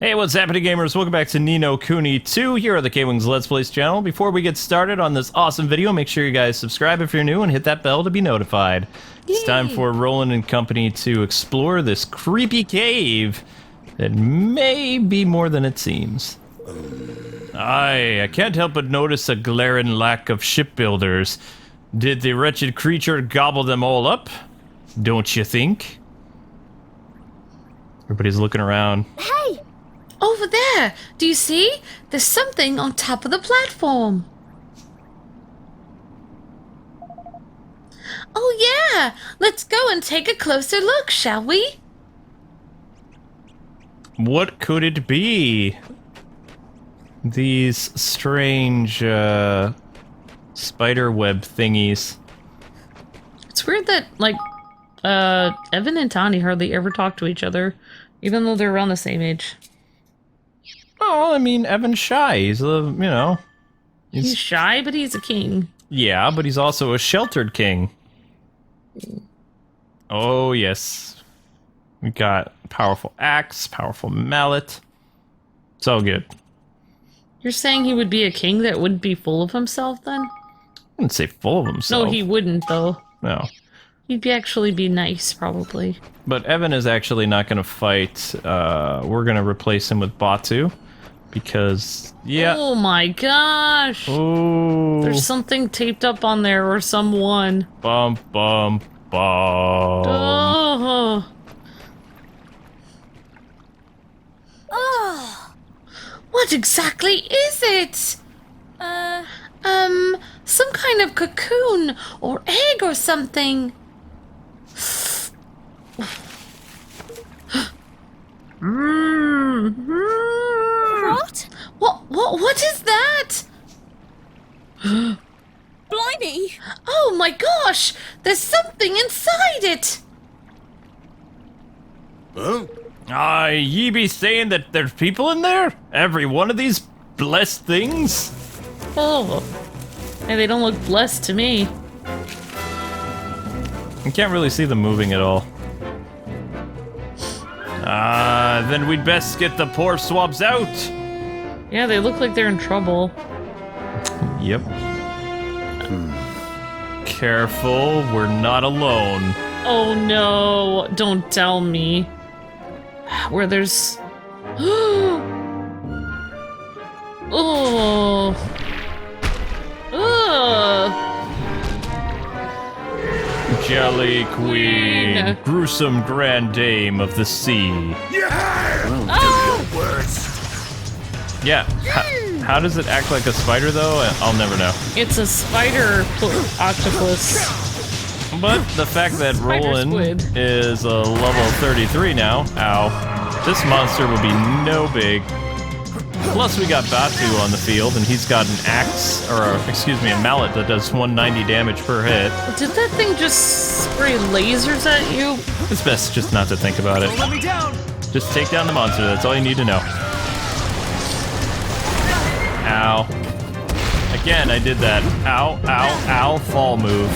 Hey, what's happening, gamers? Welcome back to Ni no Kuni 2 here at the KwingsLetsPlays channel. Before we get started on this awesome video, make sure you guys subscribe if you're new and hit that bell to be notified. Yay. It's time for Roland and company to explore this creepy cave that may be more than it seems. I can't help but notice a glaring lack of shipbuilders. Did the wretched creature gobble them all up? Don't you think? Everybody's looking around. Hey! Over there! Do you see? There's something on top of the platform. Oh yeah! Let's go and take a closer look, shall we? What could it be? These strange, spider web thingies. It's weird that, like, Evan and Tani hardly ever talk to each other, even though they're around the same age. Oh, I mean, Evan's shy. He's a, He's shy, but he's a king. Yeah, but he's also a sheltered king. Oh, yes. We got powerful axe, powerful mallet. It's all good. You're saying he would be a king that wouldn't be full of himself, then? I wouldn't say full of himself. No, he wouldn't, though. No. He'd actually be nice, probably. But Evan is actually not going to fight. We're going to replace him with Batu. Because, yeah. Oh my gosh! Oh. There's something taped up on there, or someone. Bum, bum, bum. Oh. Oh. What exactly is it? Some kind of cocoon or egg or something. What is that? Blimey! Oh my gosh! There's something inside it! Huh? Ye be saying that there's people in there? Every one of these blessed things? Oh. Hey, they don't look blessed to me. You can't really see them moving at all. Then we'd best get the poor swabs out. Yeah, they look like they're in trouble. Yep. Careful, we're not alone. Oh no, don't tell me. Where there's... Oh. Jelly Queen, gruesome grand dame of the sea. Yeah, how does it act like a spider though? I'll never know. It's a spider octopus. But the fact that Roland is a level 33 now, ow, this monster will be no big. Plus we got Batu on the field, and he's got an axe, or excuse me, a mallet that does 190 damage per hit. Did that thing just spray lasers at you? It's best just not to think about it. Don't let me down. Just take down the monster, that's all you need to know. Ow. Again, I did that ow, ow, ow fall move.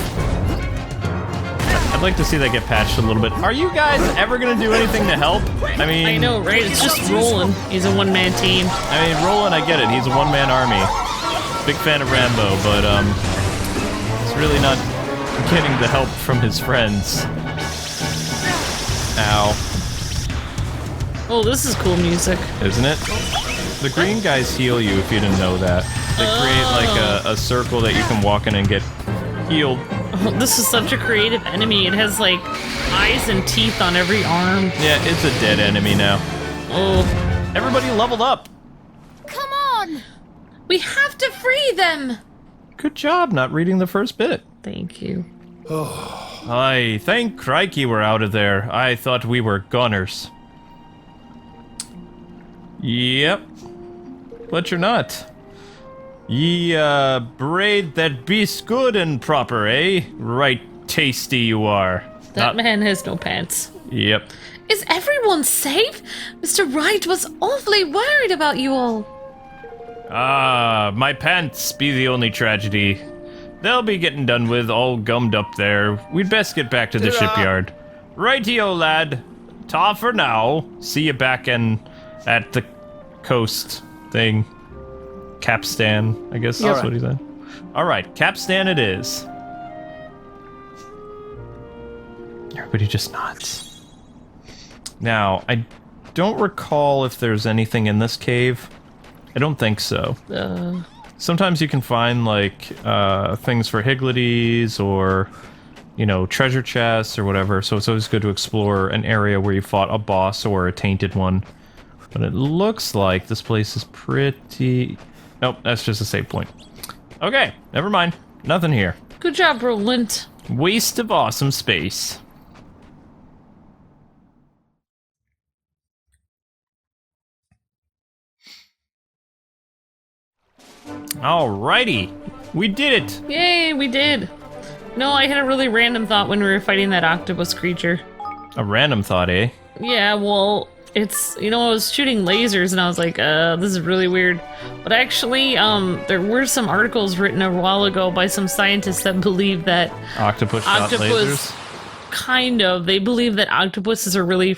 I'd like to see that get patched a little bit. Are you guys ever gonna do anything to help? I mean... I know, right? It's just Roland. He's a one-man team. I mean, Roland, I get it. He's a one-man army. Big fan of Rambo, but, he's really not getting the help from his friends. Ow. Oh, this is cool music. Isn't it? The green guys heal you if you didn't know that. They create, like, a circle that you can walk in and get healed. Oh, this is such a creative enemy. It has, like, eyes and teeth on every arm. Yeah, it's a dead enemy now. Oh. Everybody leveled up. Come on! We have to free them! Good job not reading the first bit. Thank you. Aye, thank crikey we're out of there. I thought we were goners. Yep. But you're not. Ye, braid that beast good and proper, eh? Right tasty you are. That man has no pants. Yep. Is everyone safe? Mr. Wright was awfully worried about you all. My pants be the only tragedy. They'll be getting done with, all gummed up there. We'd best get back to the shipyard. Rightio, lad. Ta for now. See you back at the coast thing. Capstan, I guess that's what he said. Alright, Capstan it is. Everybody just nods. Now, I don't recall if there's anything in this cave. I don't think so. Sometimes you can find, like, things for Higglities or, you know, treasure chests or whatever, so it's always good to explore an area where you fought a boss or a tainted one. But it looks like this place is pretty... Nope, that's just a save point. Okay, never mind. Nothing here. Good job, Roland. Waste of awesome space. Alrighty, we did it! Yay, we did. No, I had a really random thought when we were fighting that octopus creature. A random thought, eh? Yeah, well, it's, you know, I was shooting lasers and I was like, this is really weird. But actually, there were some articles written a while ago by some scientists that believe that Octopus shot lasers? Kind of. They believe that octopuses are really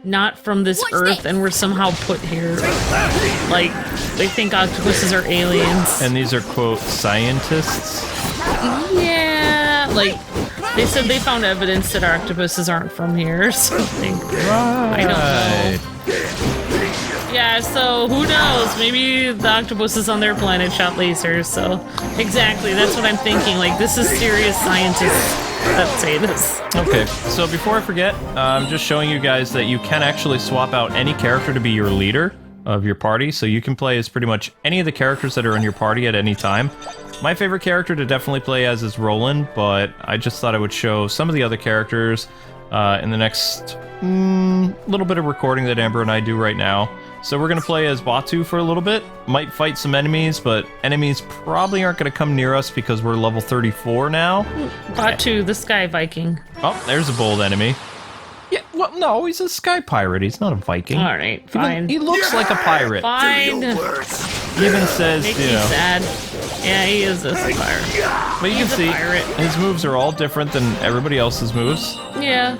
not from this Earth and were somehow put here. Like, they think octopuses are aliens. And these are, quote, scientists? Yeah, like, they said they found evidence that octopuses aren't from here or something. Right. I don't know. Yeah, so who knows? Maybe the octopuses on their planet shot lasers, so... Exactly, that's what I'm thinking. Like, this is serious scientists that say this. Okay, so before I forget, I'm just showing you guys that you can actually swap out any character to be your leader of your party, so you can play as pretty much any of the characters that are in your party at any time. My favorite character to definitely play as is Roland, but I just thought I would show some of the other characters in the next little bit of recording that Amber and I do right now. So we're going to play as Batu for a little bit, might fight some enemies, but enemies probably aren't going to come near us because we're level 34 now. Batu, the Sky Viking. Oh, there's a bold enemy. Yeah, well, no, he's a sky pirate. He's not a Viking. All right, fine. He looks like a pirate. Fine. He even says, Makes you me know. sad. Yeah, he is a pirate. But you can see, his moves are all different than everybody else's moves. Yeah.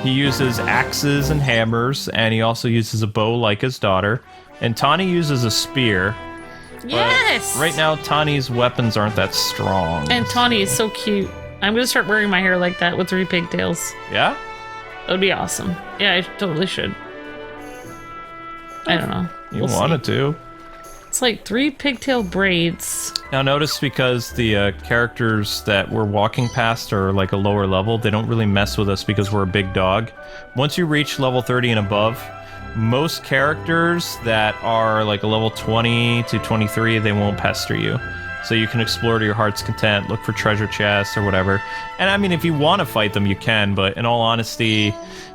He uses axes and hammers, and he also uses a bow like his daughter. And Tawny uses a spear. Yes! Right now, Tawny's weapons aren't that strong. And Tawny is so cute. I'm gonna start wearing my hair like that with 3 pigtails. Yeah? That would be awesome. Yeah, I totally should. I don't know. You wanted to. It's like 3 pigtail braids. Now notice, because the characters that we're walking past are like a lower level, they don't really mess with us because we're a big dog. Once you reach level 30 and above, most characters that are like a level 20 to 23, they won't pester you. So you can explore to your heart's content, look for treasure chests or whatever. And I mean, if you want to fight them, you can, but in all honesty,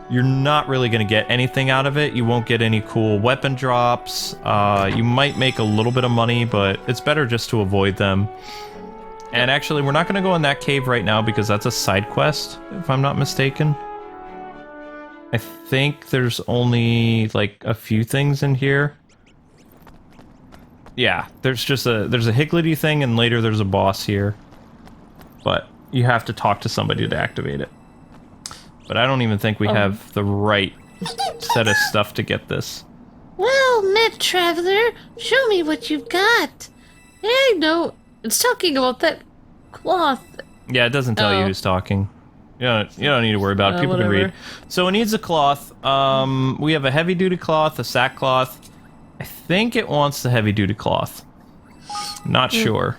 you're not really going to get anything out of it. You won't get any cool weapon drops. You might make a little bit of money, but it's better just to avoid them. And actually, we're not going to go in that cave right now because that's a side quest, if I'm not mistaken. I think there's only like a few things in here. Yeah, there's a Higgledy thing, and later there's a boss here. But you have to talk to somebody to activate it. But I don't even think we have the right set of stuff to get this. Well met, traveler. Show me what you've got. Yeah, no, it's talking about that cloth. Yeah, it doesn't tell you who's talking. You don't need to worry about it. People whatever. can read. So it needs a cloth. We have a heavy-duty cloth, a sackcloth. I think it wants the heavy-duty cloth. Not sure.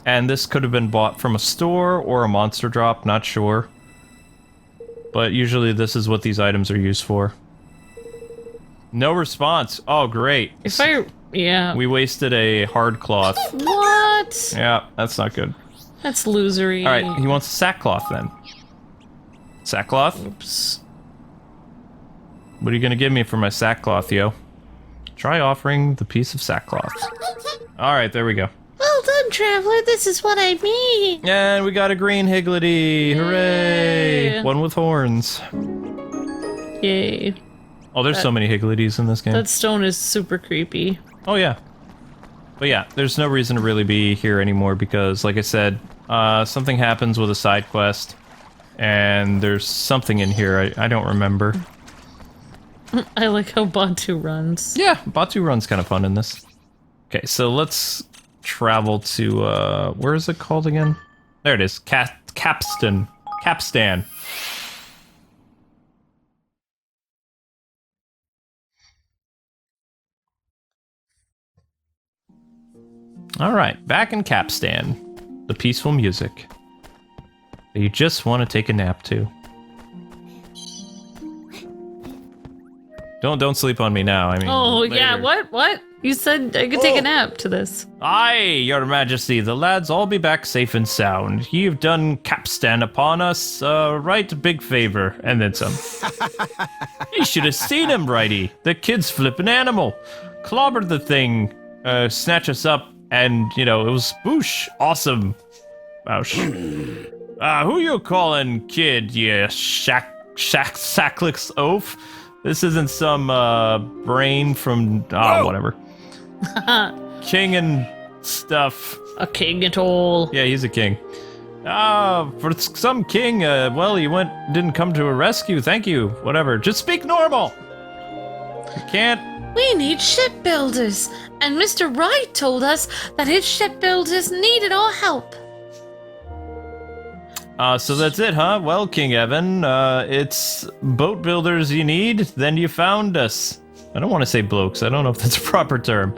And this could have been bought from a store or a monster drop, not sure. But usually this is what these items are used for. No response. Oh, great. Yeah. We wasted a hard cloth. What? Yeah, that's not good. That's losery. Alright, he wants sackcloth then. Sackcloth? Oops. What are you gonna give me for my sackcloth, yo? Try offering the piece of sackcloth. Alright, there we go. Well done, traveler. This is what I mean. And we got a green Higgledy! Hooray! Yay. One with horns. Yay. Oh, there's so many Higgledies in this game. That stone is super creepy. Oh, yeah. But yeah, there's no reason to really be here anymore because, like I said, something happens with a side quest, and there's something in here I don't remember. I like how Batu runs. Yeah, Batu run's kind of fun in this. Okay, so let's travel to, where is it called again? There it is, Capstan. Alright, back in Capstan. The peaceful music. You just want to take a nap to. Don't sleep on me now, I mean... Oh, later. yeah, what? You said I could take a nap to this. Aye, your majesty, the lads all be back safe and sound. You've done Capstan upon us, right big favor, and then some. You should have seen him, righty. The kid's flippin' animal. Clobbered the thing, snatch us up, and, you know, it was boosh. Awesome. Bouch. Who you calling kid, you sackless oaf? This isn't some, brain from, whatever. King and stuff. A king at all. Yeah, he's a king. For some king, well, he didn't come to a rescue, thank you, whatever. Just speak normal! You can't... We need shipbuilders, and Mr. Wright told us that his shipbuilders needed our help. So that's it, huh? Well, King Evan, it's boat builders you need, then you found us. I don't want to say blokes, I don't know if that's a proper term.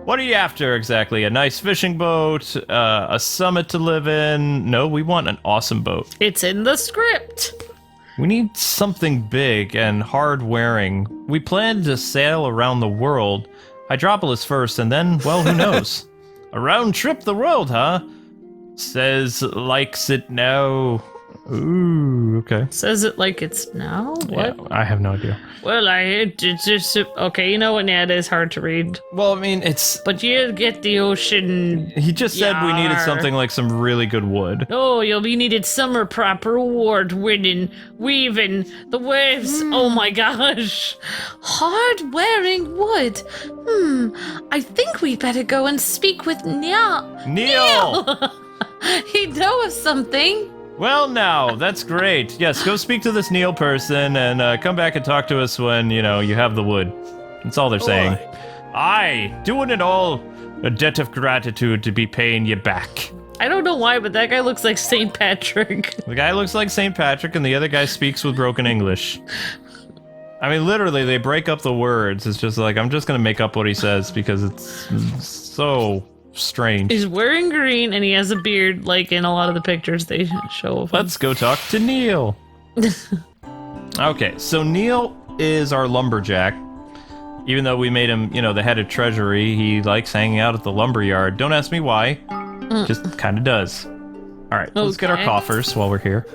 What are you after, exactly? A nice fishing boat? A summit to live in? No, we want an awesome boat. It's in the script. We need something big and hard-wearing. We plan to sail around the world. Hydropolis first, and then, well, who knows? A round trip the world, huh? Says likes it now. Ooh, okay. Says it like it's now? What? Yeah, I have no idea. Well, it's just... Okay, you know what, Ned is hard to read. Well, I mean, it's... But you get the ocean... He just said we needed something like some really good wood. Oh, we needed summer proper award-winning, weaving, the waves. Oh my gosh. Hard-wearing wood. I think we better go and speak with Neil. He'd know of something. Well, now, that's great. Yes, go speak to this Neil person and come back and talk to us when, you know, you have the wood. That's all they're saying. Aye, doing it all. A debt of gratitude to be paying you back. I don't know why, but that guy looks like St. Patrick. The guy looks like St. Patrick and the other guy speaks with broken English. I mean, literally, they break up the words. It's just like, I'm just gonna make up what he says because it's so... strange. He's wearing green and he has a beard like in a lot of the pictures they show of him. Let's go talk to Neil. Okay, so Neil is our lumberjack. Even though we made him, you know, the head of treasury, he likes hanging out at the lumberyard. Don't ask me why. Just kind of does. All right, let's get our coffers while we're here.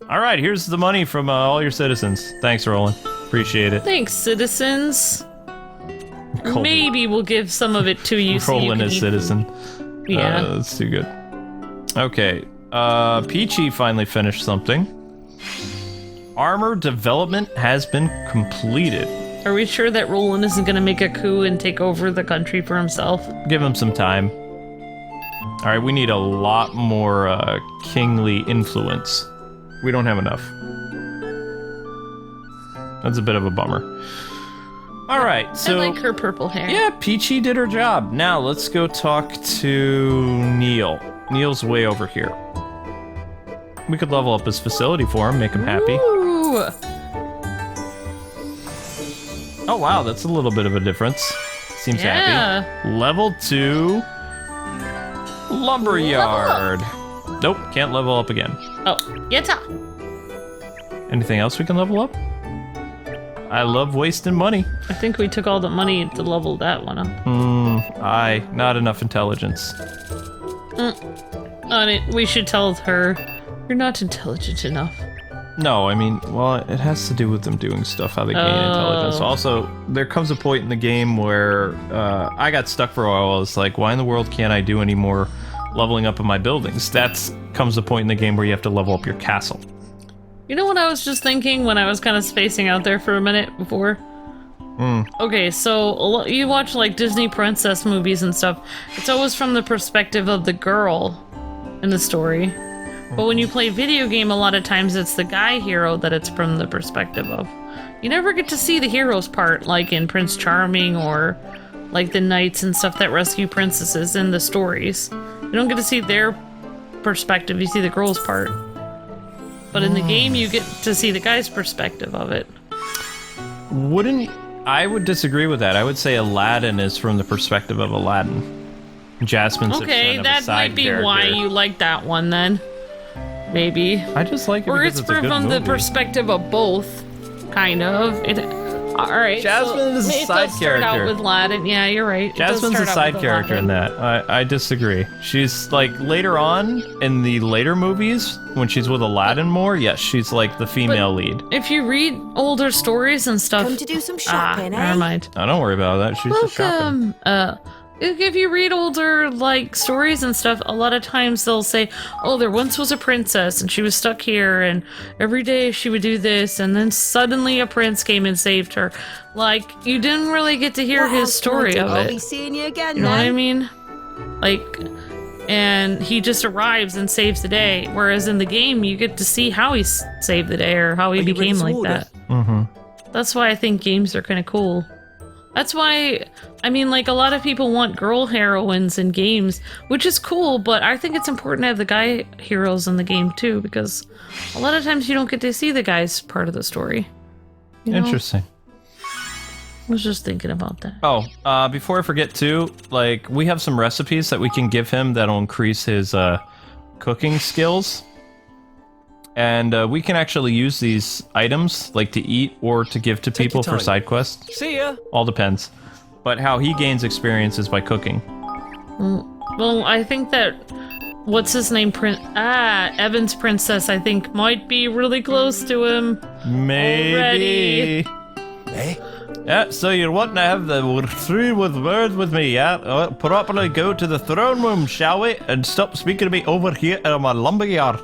All right, here's the money from all your citizens. Thanks, Roland. Appreciate it. Thanks, citizens. Maybe we'll give some of it to you. Roland is citizen. Yeah. That's too good. Okay. Peachy finally finished something. Armor development has been completed. Are we sure that Roland isn't going to make a coup and take over the country for himself? Give him some time. All right, we need a lot more kingly influence. We don't have enough. That's a bit of a bummer. All right, so... I like her purple hair. Yeah, Peachy did her job. Now, let's go talk to Neil. Neil's way over here. We could level up his facility for him, make him happy. Ooh. Oh, wow, that's a little bit of a difference. Seems happy. Level 2... Lumberyard. Nope, can't level up again. Oh, get up. Anything else we can level up? I love wasting money. I think we took all the money to level that one up. Aye, not enough intelligence. On it, we should tell her, you're not intelligent enough. No, I mean, well, it has to do with them doing stuff, how they gain intelligence. Also, there comes a point in the game where I got stuck for a while. It's like, why in the world can't I do any more leveling up of my buildings? That comes a point in the game where you have to level up your castle. You know what I was just thinking when I was kind of spacing out there for a minute before? Okay, so you watch like Disney princess movies and stuff. It's always from the perspective of the girl in the story. But when you play video game, a lot of times it's the guy hero that it's from the perspective of. You never get to see the heroes part, like in Prince Charming or like the knights and stuff that rescue princesses in the stories. You don't get to see their perspective, you see the girls' part. But in the game, you get to see the guy's perspective of it. I would disagree with that. I would say Aladdin is from the perspective of Aladdin. Jasmine's okay, that might be character. why you like that one then. Maybe. I just like it or because it's it's a good from the movie. perspective of both, kind of. All right. Jasmine is a it side does start out character. with Aladdin. Yeah, you're right. It does Jasmine's a start out side with character in Aladdin. that. I disagree. She's like later on in the later movies when she's with Aladdin more. Yes, she's like the female lead. If you read older stories and stuff, Come to do some shopping, eh? never mind. Oh, don't worry about that. She's just shopping. Welcome. If you read older like stories and stuff, a lot of times they'll say, "Oh, there once was a princess and she was stuck here, and every day she would do this, and then suddenly a prince came and saved her." Like you didn't really get to hear What his else can I story do? of I'll be it. seeing you again, You know what I then. mean? Like, and he just arrives and saves the day. Whereas in the game, you get to see how he saved the day or how he Are you ready became to like order? that. Mm-hmm. That's why I think games are kind of cool. That's why, I mean, like, a lot of people want girl heroines in games, which is cool, but I think it's important to have the guy heroes in the game, too, because a lot of times you don't get to see the guy's part of the story. You know? Interesting. I was just thinking about that. Oh, before I forget too, like we have some recipes that we can give him that'll increase his cooking skills. And we can actually use these items, like to eat or to give to Take people your for time. side quests. See ya. All depends. But how he gains experience is by cooking. Well, I think that what's his name, Evan's princess, I think might be really close to him. Maybe. Eh? Yeah, so you're wanting to have the three with words with me, yeah? Properly go to the throne room, shall we? And stop speaking to me over here in my lumberyard.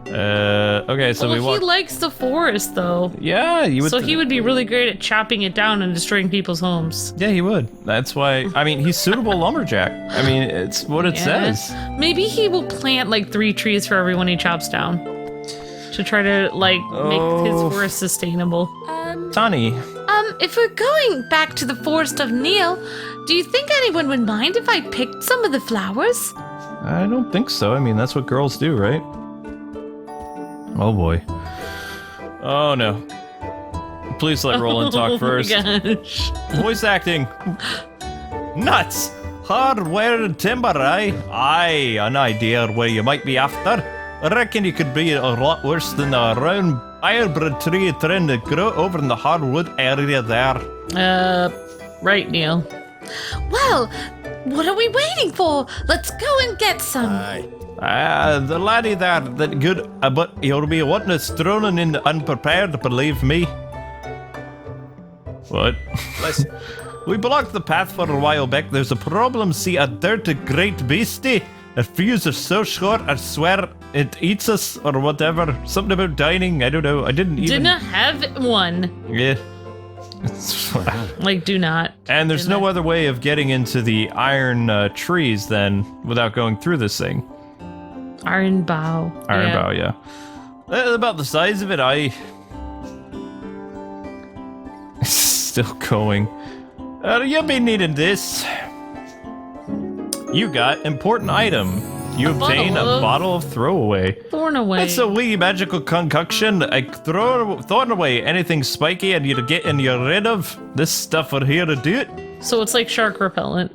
Okay, so Well, we he want... likes the forest, though. Yeah, you would... So he would be really great at chopping it down and destroying people's homes. Yeah, he would. That's why... I mean, he's suitable lumberjack. I mean, it's what it Yeah. says. Maybe he will plant like 3 trees for everyone he chops down. To try to, like, make his Oh. forest sustainable. Tani. If we're going back to the Forest of Neil, do you think anyone would mind if I picked some of the flowers? I don't think so. I mean, that's what girls do, right? Oh, boy. Oh, no. Please let Roland talk first. Oh my gosh. Voice acting. Nuts. Hardware and timber, eh? Aye, an idea where you might be after. I reckon you could be a lot worse than a round ironwood tree trying to grow over in the hardwood area there. Right, Neil. Well, what are we waiting for? Let's go and get some. Aye. The laddie there, that good, but you'll be wanting to stroning in the unprepared, believe me. What? Listen. We blocked the path for a while back. There's a problem, see, a dirty great beastie. Our fuse is so short, I swear it eats us or whatever. Something about dining, I don't know. I didn't even... Did not have one. Yeah. Like, do not. And there's Didn't no I? other way of getting into the iron trees then without going through this thing. Iron bow. Iron Yeah. bow, yeah. About the size of it, Still going. You'll be needing this. You got important item. You A obtain a bottle of- bottle of throwaway. Thorn away. It's a wee magical concoction. Like throwing away anything spiky and you're getting you rid of. This stuff are here to do it. So it's like shark repellent.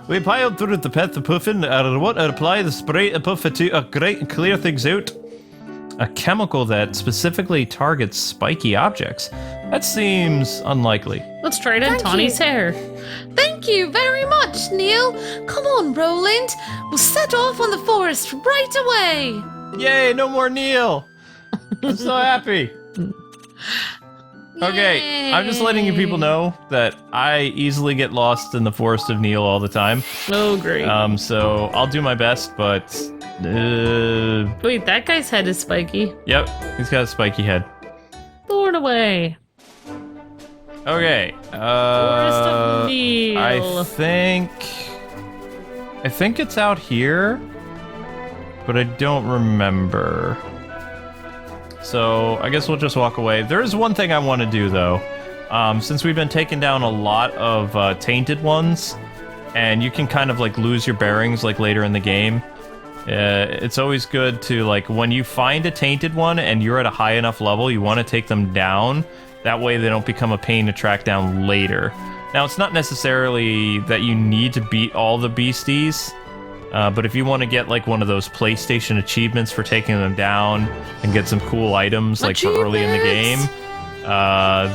We piled through the path of puffin. I want to apply the spray to puff it to a great and clear things out. A chemical that specifically targets spiky objects. That seems unlikely. Let's try it on Thank Tawny's you. hair. Thank you very much, Neil. Come on, Roland. We'll set off on the forest right away. Yay, no more Neil! I'm so happy. Okay, I'm just letting you people know that I easily get lost in the Forest of Neil all the time. Oh, great. So I'll do my best, but... Wait, that guy's head is spiky. Yep, he's got a spiky head. Thorn away. Okay, Forest of Neil. I think it's out here, but I don't remember. So I guess we'll just walk away. There is one thing I want to do, though. Since we've been taking down a lot of tainted ones, and you can kind of like lose your bearings like later in the game, it's always good to, like, when you find a tainted one and you're at a high enough level, you want to take them down. That way they don't become a pain to track down later. Now, it's not necessarily that you need to beat all the beasties, but if you want to get, like, one of those PlayStation achievements for taking them down and get some cool items, like, for early in the game,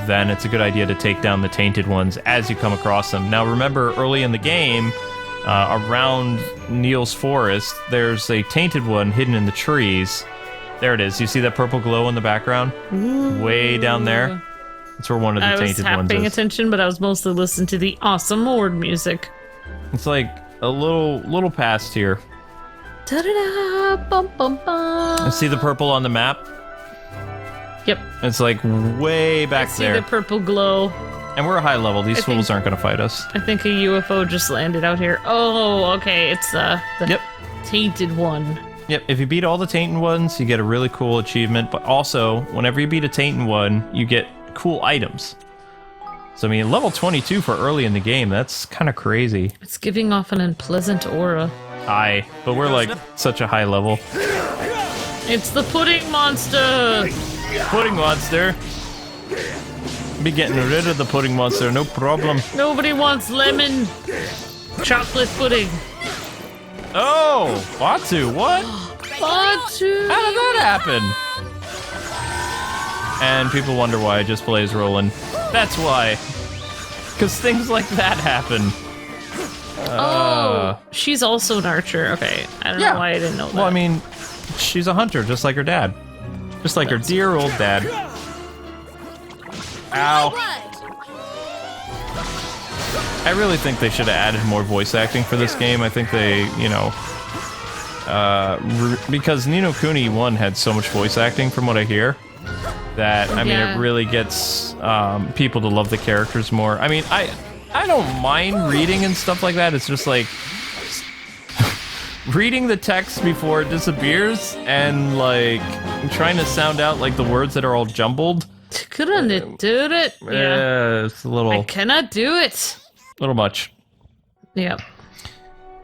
then it's a good idea to take down the tainted ones as you come across them. Now, remember, early in the game, around Neil's forest, there's a tainted one hidden in the trees. There it is. You see that purple glow in the background? Ooh. Way down there? That's where one of the tainted ones is. I was half paying attention, but I was mostly listening to the awesome Lord music. It's like a little past here. Da-da-da, bum, bum, bum. I see the purple on the map. Yep. It's like way back there. I see the purple glow. And we're a high level. These fools aren't going to fight us. I think a UFO just landed out here. Oh, okay. It's the tainted one. Yep. If you beat all the tainted ones, you get a really cool achievement. But also, whenever you beat a tainted one, you get cool items. So, I mean, level 22 for early in the game, that's kind of crazy. It's giving off an unpleasant aura. Aye. But we're like such a high level. It's the pudding monster! Pudding monster. Be getting rid of the pudding monster, no problem. Nobody wants lemon chocolate pudding. Oh, Batu, what? Batu! How did that happen? And people wonder why I just play as Roland. That's why. Because things like that happen. Oh, she's also an archer. Okay, I don't know why I didn't know that. Well, I mean, she's a hunter, just like her dad. Just like her dear old dad. Ow. I really think they should have added more voice acting for this game. I think they, you know, because Ni no Kuni 1 had so much voice acting from what I hear, that, I mean, it really gets people to love the characters more. I mean, I don't mind reading and stuff like that. It's just like reading the text before it disappears and, like, trying to sound out, like, the words that are all jumbled. Couldn't do it. Yeah, it's a little... I cannot do it. A little much. Yep.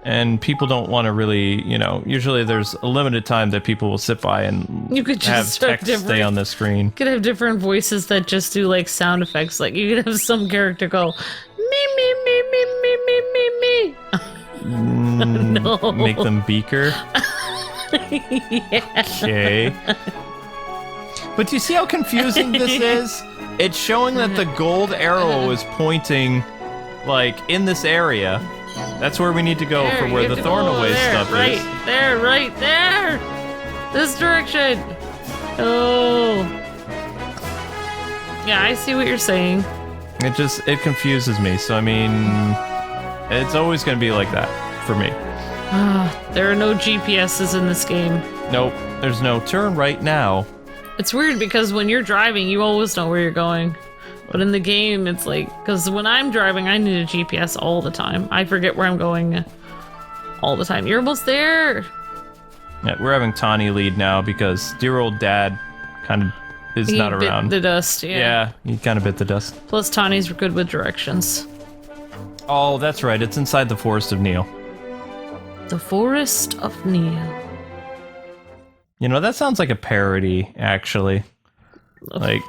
And people don't want to really, you know, usually there's a limited time that people will sit by and you could just have text stay on the screen. You could have different voices that just do, like, sound effects. Like, you could have some character go, me, me, me, me, me, me, me, me. No. Make them beaker? Yeah. Okay. But do you see how confusing this is? It's showing that the gold arrow is pointing, like, in this area. That's where we need to go for where the Thornaway stuff right is. Right there! This direction! Oh. Yeah, I see what you're saying. It confuses me. So, I mean, it's always going to be like that for me. There are no GPSs in this game. Nope, there's no turn right now. It's weird because when you're driving, you always know where you're going. But in the game, it's like, because when I'm driving, I need a GPS all the time. I forget where I'm going all the time. You're almost there. Yeah, we're having Tawny lead now because dear old dad kind of is not around. Bit the dust, yeah. Yeah, he kind of bit the dust. Plus, Tawny's good with directions. Oh, that's right. It's inside the Forest of Neil. The Forest of Neil. You know, that sounds like a parody, actually. Like,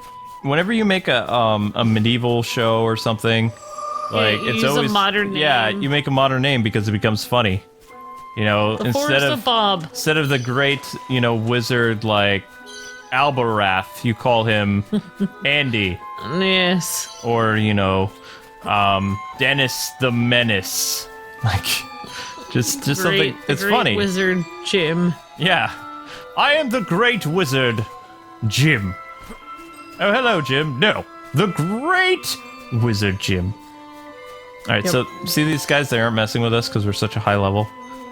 whenever you make a medieval show or something, like, it's always a modern name. Yeah, you make a modern name because it becomes funny. You know, instead of Bob. Instead of the great, you know, wizard like Albarath, you call him Andy. Yes. Or, you know, Dennis the Menace. Like, just something. It's funny. Wizard Jim. Yeah. I am the great wizard, Jim. Oh, hello, Jim. No, the great wizard, Jim. All right, so see these guys? They aren't messing with us because we're such a high level.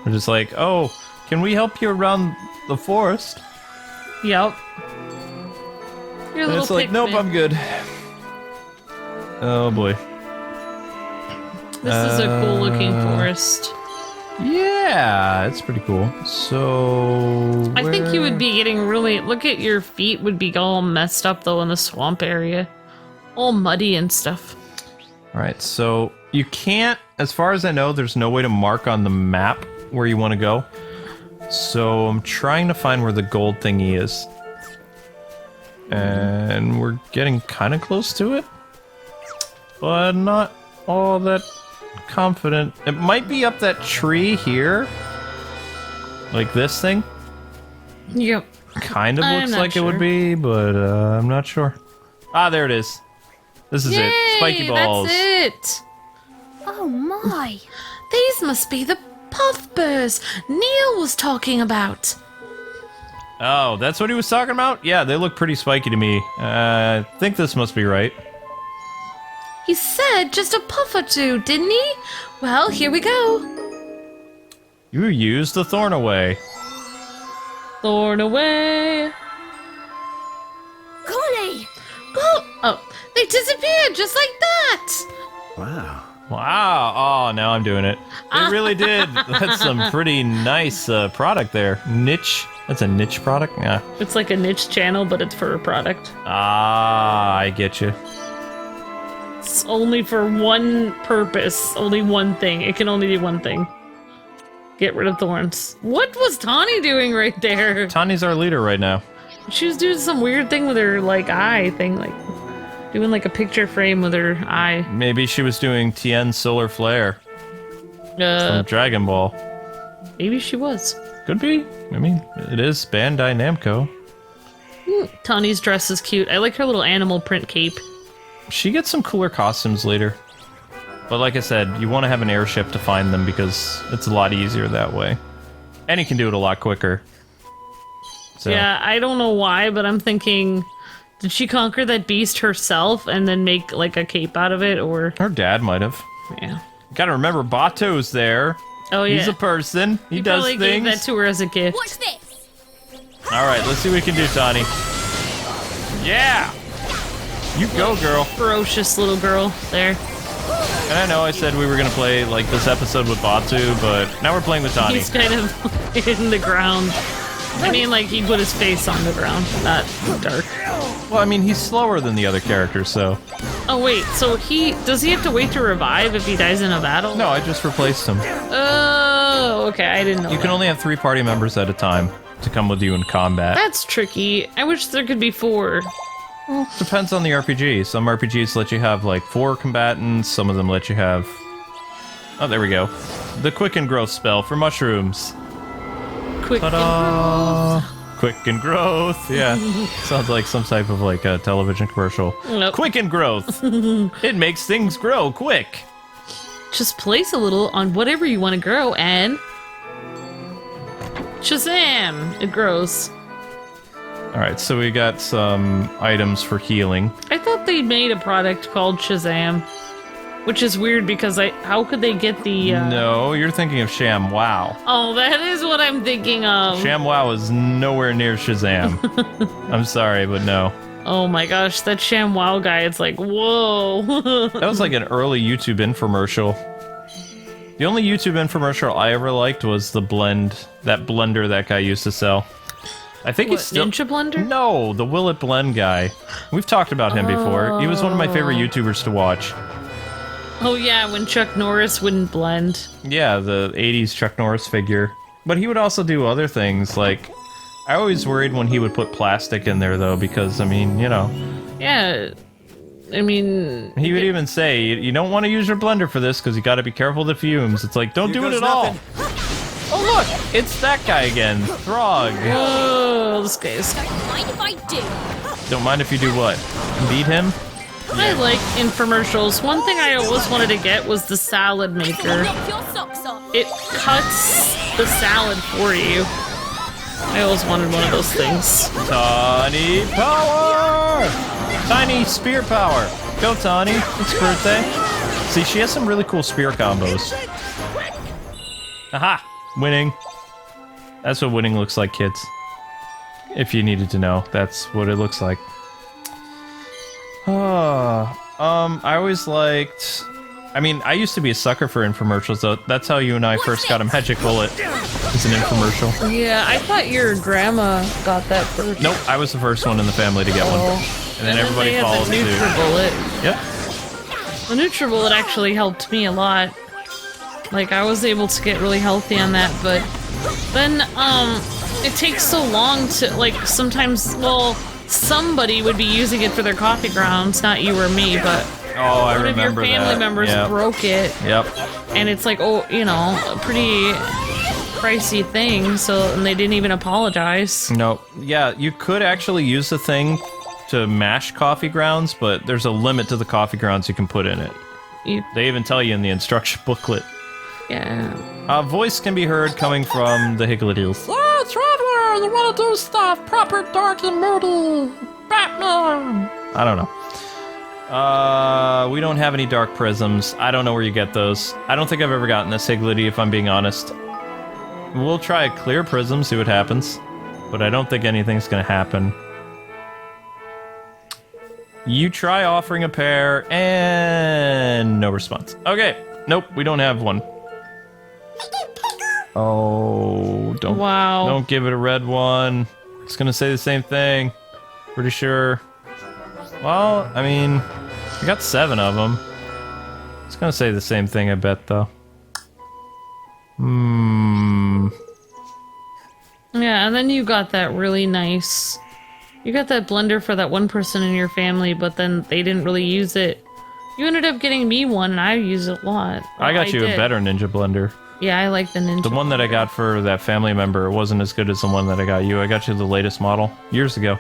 We're just like, oh, can we help you around the forest? Yep. You're a little it's like, nope, I'm good. Oh, boy. This is a cool-looking forest. Yeah, it's pretty cool. So I think you where- would be getting really... Look at your feet would be all messed up, though, in the swamp area. All muddy and stuff. All right, so you can't, as far as I know, there's no way to mark on the map where you want to go. So I'm trying to find where the gold thingy is. And we're getting kind of close to it. But not all that confident. It might be up that tree here. Like this thing. Yep. Kind of I'm looks not like it would sure. be, but I'm not sure. Ah, there it is. This is it. Spiky balls. That's it! Oh my. These must be the puff burrs Neil was talking about. Oh, that's what he was talking about? Yeah, they look pretty spiky to me. I think this must be right. He said just a puff or two, didn't he? Well, here we go. You used the thorn away. Thorn away. Golly! Oh, they disappeared just like that. Wow. Wow. Oh, now I'm doing it. It really did. That's some pretty nice product there. Niche. That's a niche product? Yeah. It's like a niche channel, but it's for a product. Ah, I get you. It's only for one purpose. Only one thing. It can only do one thing. Get rid of thorns. What was Tawny doing right there? Tawny's our leader right now. She was doing some weird thing with her, like, eye thing. Like, doing, like, a picture frame with her eye. Maybe she was doing Tien Solar Flare from Dragon Ball. Maybe she was. Could be. I mean, it is Bandai Namco. Tawny's dress is cute. I like her little animal print cape. She gets some cooler costumes later. But like I said, you want to have an airship to find them because it's a lot easier that way. And you can do it a lot quicker. So. Yeah, I don't know why, but I'm thinking, did she conquer that beast herself and then make, like, a cape out of it, or... Her dad might have. Yeah. Gotta remember, Bato's there. Oh, yeah. He's a person. He does probably things. gave that to her as a gift. Watch this. Alright, let's see what we can do, Tawny. Yeah! You go, girl. Ferocious little girl there. And I know I said we were gonna play, like, this episode with Batu, but now we're playing with Tawny. He's kind of in the ground. I mean, like, he put his face on the ground, not dark. Well, I mean, he's slower than the other characters, so... Oh, wait, so does he have to wait to revive if he dies in a battle? No, I just replaced him. Oh, okay, I didn't know You can only have 3 party members at a time to come with you in combat. That's tricky. I wish there could be 4. Depends on the RPG. Some RPGs let you have, like, 4 combatants. Some of them let you have... Oh, there we go. The Quicken Growth spell for mushrooms. Quick Ta-da! Quicken Growth. Yeah. Sounds like some type of, like, a television commercial. Nope. Quicken Growth. It makes things grow quick. Just place a little on whatever you want to grow and... Shazam! It grows. Alright, so we got some items for healing. I thought they made a product called Shazam. Which is weird because how could they get the... No, you're thinking of Sham Wow. Oh, that is what I'm thinking of. Sham Wow is nowhere near Shazam. I'm sorry, but no. Oh my gosh, that Sham Wow guy, it's like, whoa. That was like an early YouTube infomercial. The only YouTube infomercial I ever liked was the blender that guy used to sell. I think What, he's still... Ninja Blender? No, the Will It Blend guy. We've talked about him before. He was one of my favorite YouTubers to watch. Oh yeah, when Chuck Norris wouldn't blend. Yeah, the 80s Chuck Norris figure. But he would also do other things, like... I always worried when he would put plastic in there, though, because, I mean, you know... Yeah, I mean... He would even say, you don't want to use your blender for this, because you gotta be careful of the fumes. It's like, don't do it at all! Oh look! It's that guy again, Throg. Oh, this guy's... Don't mind if I do. Don't mind if you do what? Beat him? I like infomercials. One thing I always wanted to get was the salad maker. Knock your socks off. It cuts the salad for you. I always wanted one of those things. Tawny power! Tiny spear power. Go, Tawny. It's your birthday. See, she has some really cool spear combos. Aha! Winning. That's what winning looks like, kids. If you needed to know, that's what it looks like. I always liked I mean, I used to be a sucker for infomercials, though. That's how you and I first got a Magic Bullet. It's an infomercial. Yeah, I thought your grandma got that first. Nope, I was the first one in the family to get one. And then everybody they followed had the suit. NutriBullet. Yep. The NutriBullet actually helped me a lot. Like, I was able to get really healthy on that, but then, it takes so long to, like, sometimes, well, somebody would be using it for their coffee grounds, not you or me, but Oh, I one of your remember that. family members broke it. Yep. And it's like, oh, you know, a pretty pricey thing, so, and they didn't even apologize. No. Yeah, you could actually use the thing to mash coffee grounds, but there's a limit to the coffee grounds you can put in it. They even tell you in the instruction booklet. Yeah. A voice can be heard coming from the Higgledies. Yeah, Traveler, you wanna do stuff proper dark and moody. Batman! I don't know. We don't have any dark prisms. I don't know where you get those. I don't think I've ever gotten this Higgledy, if I'm being honest. We'll try a clear prism, see what happens. But I don't think anything's gonna happen. You try offering a pair, and no response. Okay, nope, we don't have one. Oh, don't give it a red one. It's gonna say the same thing. Pretty sure. Well, I mean, I got 7 of them. It's gonna say the same thing, I bet, though. Yeah, and then you got that really nice... You got that blender for that one person in your family, but then they didn't really use it. You ended up getting me one, and I use it a lot. I got you a better Ninja blender. Yeah, I like the Ninja. The one that I got for that family member wasn't as good as the one that I got you. I got you the latest model years ago.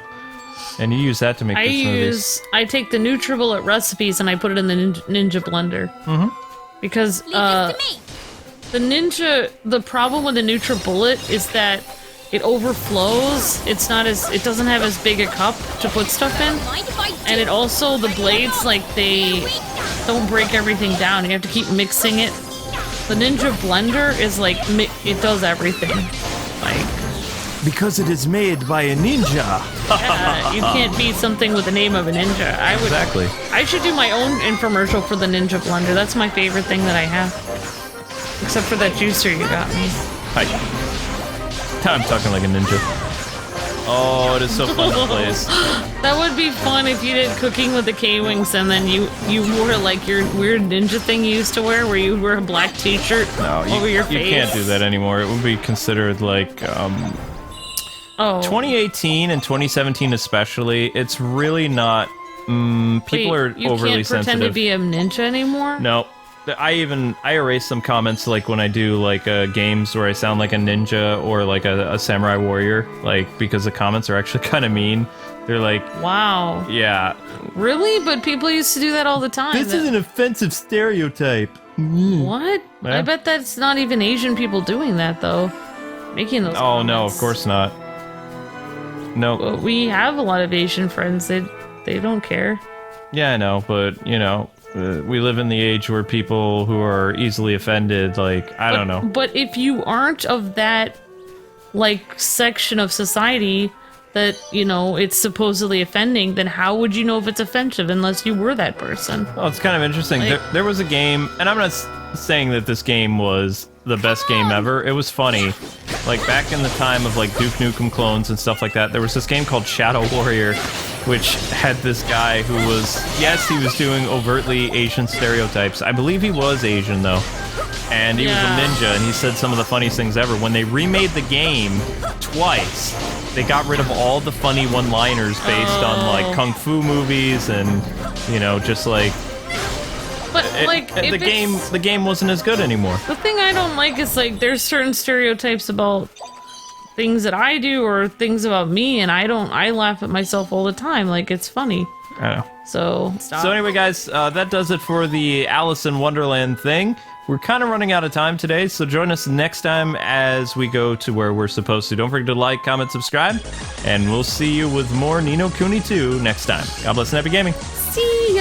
And you use that to make good smoothies. I take the NutriBullet recipes and I put it in the Ninja blender. Because, the problem with the NutriBullet is that it overflows. It doesn't have as big a cup to put stuff in. And it also, the blades, like, they don't break everything down. You have to keep mixing it. The Ninja blender is like, it does everything. Like... Because it is made by a ninja. You can't beat something with the name of a ninja. Exactly. I should do my own infomercial for the Ninja blender. That's my favorite thing that I have. Except for that juicer you got me. Hi. I'm talking like a ninja. Oh, it is so fun to play. That would be fun if you did cooking with the Kwings and then you wore like your weird ninja thing you used to wear, where you wear a black t-shirt over your face. You can't do that anymore. It would be considered like, 2018 and 2017 especially, it's really not, people are overly sensitive. You can't pretend to be a ninja anymore? No. I erase some comments like when I do like games where I sound like a ninja or like a samurai warrior, like because the comments are actually kind of mean. They're like, wow. Yeah. Really? But people used to do that all the time. This is an offensive stereotype. What? Yeah. I bet that's not even Asian people doing that though. Making those comments. No, of course not. No. Well, we have a lot of Asian friends. They don't care. Yeah, I know, but you know, we live in the age where people who are easily offended, like, I don't know. But if you aren't of that, like, section of society that, you know, it's supposedly offending, then how would you know if it's offensive unless you were that person? Well, it's kind of interesting. Like, there was a game, and I'm not saying that this game was the best game ever. It was funny. Like, back in the time of, like, Duke Nukem clones and stuff like that, there was this game called Shadow Warrior, which had this guy who was, yes, he was doing overtly Asian stereotypes. I believe he was Asian, though. And he was a ninja, and he said some of the funniest things ever. When they remade the game twice, they got rid of all the funny one-liners based on, like, kung fu movies and, you know, just, like... But, like, the game wasn't as good anymore. The thing I don't like is, like, there's certain stereotypes about things that I do or things about me, and I laugh at myself all the time. Like, it's funny. I know. So, stop. So anyway, guys, that does it for the Alice in Wonderland thing. We're kind of running out of time today, so join us next time as we go to where we're supposed to. Don't forget to like, comment, subscribe, and we'll see you with more Ni no Kuni 2 next time. God bless and happy gaming. See ya!